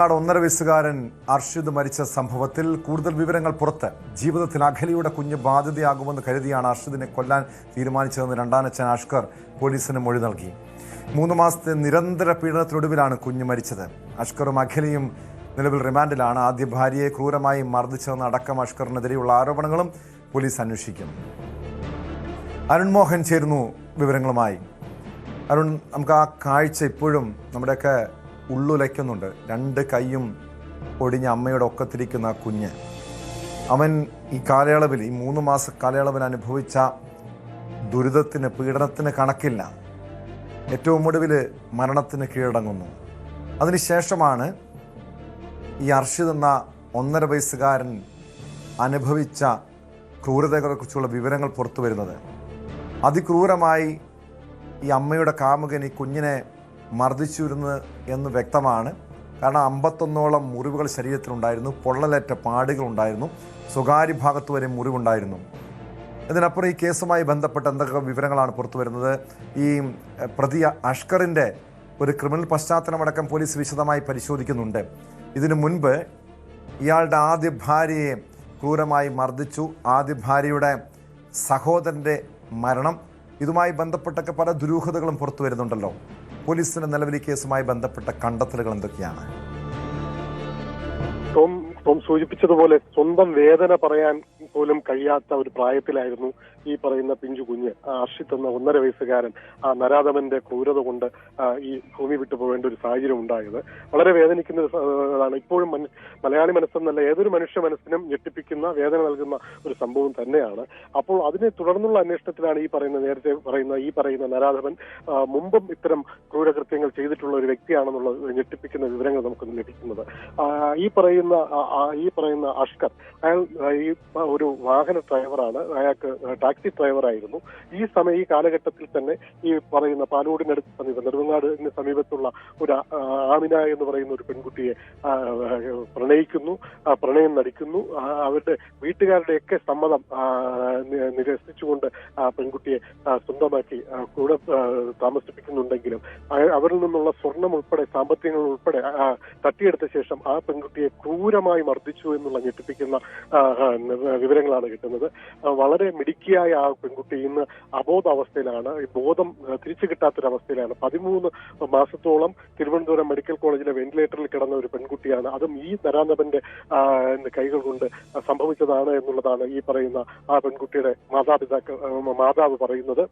ഒന്നര വയസ്സുകാരൻ അർഷിദ് മരിച്ച സംഭവത്തിൽ കൂടുതൽ വിവരങ്ങൾ പുറത്ത്. ജീവിതത്തിൽ അഖിലയുടെ കുഞ്ഞ് ബാധ്യതയാകുമെന്ന് കരുതിയാണ് അർഷിദിനെ കൊല്ലാൻ തീരുമാനിച്ചതെന്ന് രണ്ടാനച്ഛൻ അഷ്കർ പോലീസിന് മൊഴി നൽകി. 3 മാസത്തെ നിരന്തര പീഡനത്തിനൊടുവിലാണ് കുഞ്ഞ് മരിച്ചത്. അഷ്കറും അഖിലയും നിലവിൽ റിമാൻഡിലാണ്. ആദ്യ ഭാര്യയെ ക്രൂരമായി മർദ്ദിച്ചതെന്ന് അടക്കം അഷ്കറിനെതിരെയുള്ള ആരോപണങ്ങളും പോലീസ് അന്വേഷിക്കും. അരുൺ മോഹൻ ചേരുന്നു വിവരങ്ങളുമായി. അരുൺ, നമുക്ക് ആ കാഴ്ച ഇപ്പോഴും നമ്മുടെയൊക്കെ ഉള്ളുലയ്ക്കുന്നുണ്ട്. 2 കൈയും ഒടിഞ്ഞ അമ്മയുടെ ഒക്കത്തിരിക്കുന്ന കുഞ്ഞ്. അവൻ ഈ കാലയളവിൽ, ഈ 3 മാസ കാലയളവിൽ അനുഭവിച്ച ദുരിതത്തിന്, പീഡനത്തിന് കണക്കില്ല. ഏറ്റവും ഒടുവിൽ മരണത്തിന് കീഴടങ്ങുന്നു. അതിനുശേഷമാണ് ഈ അർഷിദ് എന്ന 1.5 വയസ്സുകാരൻ അനുഭവിച്ച ക്രൂരതകളെക്കുറിച്ചുള്ള വിവരങ്ങൾ പുറത്തു വരുന്നത്. അതിക്രൂരമായി ഈ അമ്മയുടെ കാമുകൻ ഈ കുഞ്ഞിനെ മർദ്ദിച്ചിരുന്നു എന്ന് വ്യക്തമാണ്. കാരണം 51ഓളം മുറിവുകൾ ശരീരത്തിലുണ്ടായിരുന്നു, പൊള്ളലേറ്റ പാടുകളുണ്ടായിരുന്നു, സ്വകാര്യ ഭാഗത്ത് വരെ മുറിവുണ്ടായിരുന്നു. ഇതിനപ്പുറം ഈ കേസുമായി ബന്ധപ്പെട്ട് എന്തൊക്കെ വിവരങ്ങളാണ് പുറത്തു വരുന്നത്? ഈ പ്രതി അഷ്കറിൻ്റെ ഒരു ക്രിമിനൽ പശ്ചാത്തലമടക്കം പോലീസ് വിശദമായി പരിശോധിക്കുന്നുണ്ട്. ഇതിനു മുൻപ് ഇയാളുടെ ആദ്യ ഭാര്യയെ ക്രൂരമായി മർദ്ദിച്ചു. ആദ്യ ഭാര്യയുടെ സഹോദരൻ്റെ മരണം, ഇതുമായി ബന്ധപ്പെട്ടൊക്കെ പല ദുരൂഹതകളും പുറത്തു വരുന്നുണ്ടല്ലോ. പോലീസിന്റെ നിലവിൽ ഈ കേസുമായി ബന്ധപ്പെട്ട കണ്ടെത്തലുകൾ എന്തൊക്കെയാണ്? ടോം സൂചിപ്പിച്ചതുപോലെ സ്വന്തം വേദന പറയാൻ പോലും കഴിയാത്ത ഒരു പ്രായത്തിലായിരുന്നു ഈ പറയുന്ന പിഞ്ചു കുഞ്ഞ് അർഷിദ് എന്ന 1.5 വയസ്സുകാരൻ ആ നരാധമന്റെ ക്രൂരത കൊണ്ട് ഈ ഭൂമി വിട്ടു പോകേണ്ട ഒരു സാഹചര്യം ഉണ്ടായത്. വളരെ വേദനിക്കുന്നതാണ്. ഇപ്പോഴും മലയാളി മനസ്സെന്നല്ല, ഏതൊരു മനുഷ്യ മനസ്സിനും ഞെട്ടിപ്പിക്കുന്ന, വേദന നൽകുന്ന ഒരു സംഭവം തന്നെയാണ്. അപ്പോൾ അതിനെ തുടർന്നുള്ള അന്വേഷണത്തിലാണ് നേരത്തെ പറയുന്ന നരാധമൻ മുമ്പും ഇത്തരം ക്രൂരകൃത്യങ്ങൾ ചെയ്തിട്ടുള്ള ഒരു വ്യക്തിയാണെന്നുള്ള ഞെട്ടിപ്പിക്കുന്ന വിവരങ്ങൾ നമുക്ക് ലഭിക്കുന്നത്. ഈ പറയുന്ന അഷ്കർ, അയാൾ ഒരു വാഹന ഡ്രൈവറാണ്. അയാൾക്ക് ടാക്സി ഡ്രൈവറായിരുന്നു. ഈ കാലഘട്ടത്തിൽ തന്നെ ഈ പറയുന്ന പാലോടിനടുത്ത് സമീപം, നെടുമങ്ങാടിന് സമീപത്തുള്ള ഒരു ആമിന എന്ന് പറയുന്ന ഒരു പെൺകുട്ടിയെ പ്രണയിക്കുന്നു, പ്രണയം നടിക്കുന്നു. അവരുടെ വീട്ടുകാരുടെയൊക്കെ സമ്മതം നിരസിച്ചുകൊണ്ട് ആ പെൺകുട്ടിയെ സ്വന്തമാക്കി കൂടെ താമസിപ്പിക്കുന്നുണ്ടെങ്കിലും അവരിൽ നിന്നുള്ള സ്വർണം ഉൾപ്പെടെ, സാമ്പത്തികങ്ങൾ ഉൾപ്പെടെ തട്ടിയെടുത്ത ശേഷം ആ പെൺകുട്ടിയെ ക്രൂരമായി മർദ്ദിച്ചു എന്നുള്ള ഞെട്ടിപ്പിക്കുന്ന വിവരങ്ങളാണ് കിട്ടുന്നത്. വളരെ മിടുക്കിയായ ആ പെൺകുട്ടി ഇന്ന് അബോധാവസ്ഥയിലാണ്. ബോധം തിരിച്ചു കിട്ടാത്തൊരവസ്ഥയിലാണ്. 13 മാസത്തോളം തിരുവനന്തപുരം മെഡിക്കൽ കോളേജിലെ വെന്റിലേറ്ററിൽ കിടന്ന ഒരു പെൺകുട്ടിയാണ്. അതും ഈ നരാധമന്റെ കൈകൾ കൊണ്ട് സംഭവിച്ചതാണ് എന്നുള്ളതാണ് ഈ പറയുന്ന ആ പെൺകുട്ടിയുടെ മാതാവ് പറയുന്നത്.